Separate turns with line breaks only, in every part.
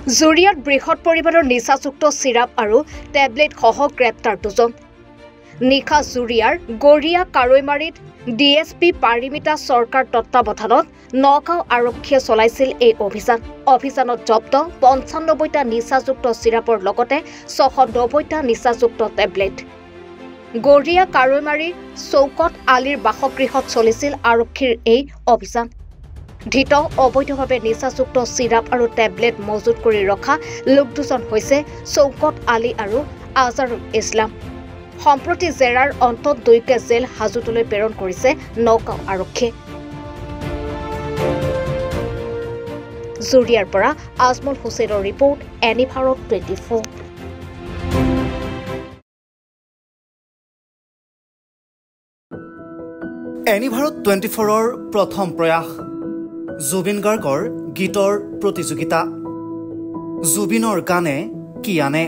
জুৰিয়াত বৃহৎ পৰিমাণৰ নিচাযুক্ত চিৰাপ আৰু টেবলেট সহ গ্ৰেপ্তাৰ দুজন। নিশা জুৰিয়াৰ গড়িয়া কাৰৈমাৰীত ডিএছপি পাৰিমিতা চৰকাৰ তত্বাৱধানত নগাঁও আৰক্ষীয়ে চলাইছিল এই অভিযান। অভিযানত জব্দ ৯৫টা নিচাযুক্ত চিৰাপৰ লগতে ৬৯০টা নিচাযুক্ত টেবলেট। গড়িয়া কাৰৈমাৰী চৌকত আলীৰ বাসগৃহত চলিছিল আৰক্ষীৰ এই অভিযান। ধৃত অবৈধভাৱে নিচাযুক্ত চিৰাপ আৰু টেবলেট মজুত কৰি ৰখা লোক দুজন হৈছে চৌকত আলী আৰু আজাৰুল ইছলাম। সম্প্ৰতি জেৰাৰ অন্তত দুয়োকে জেল হাজতলৈ প্ৰেৰণ কৰিছে নগাঁও আৰক্ষীয়ে। জুৰিয়াৰ পৰা আজমল হুছেইনৰ ৰিপৰ্ট, এনি ভাৰত 24।
এনি ভাৰত 24ৰ প্ৰথম প্ৰয়াস জুবিন গাৰ্গৰ গীতৰ প্ৰতিযোগিতা। জুবিনৰ গানে কি আনে?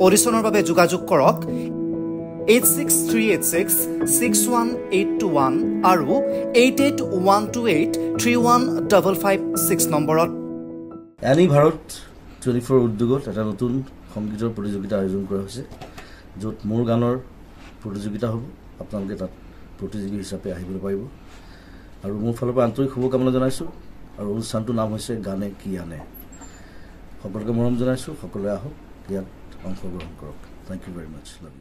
অডিশ্যনৰ বাবে যোগাযোগ কৰক 8638661821 আৰু 8812831556 নম্বৰত।
এনি ভাৰত 24 উদ্যোগত এটা নতুন সংগীতৰ প্ৰতিযোগিতা আয়োজন কৰা হৈছে, য'ত মোৰ গানৰ প্ৰতিযোগিতা হ'ব। আপোনালোকে তাত প্ৰতিযোগী হিচাপে আহিবলৈ পাৰিব আৰু মোৰ ফালৰ পৰা আন্তৰিক শুভকামনা জনাইছোঁ। আৰু অনুষ্ঠানটোৰ নাম হৈছে গানে কি আনে। সকলোকে মৰম জনাইছোঁ, সকলোৱে আহক, ইয়াত অংশগ্ৰহণ কৰক। Thank you very much. Love U.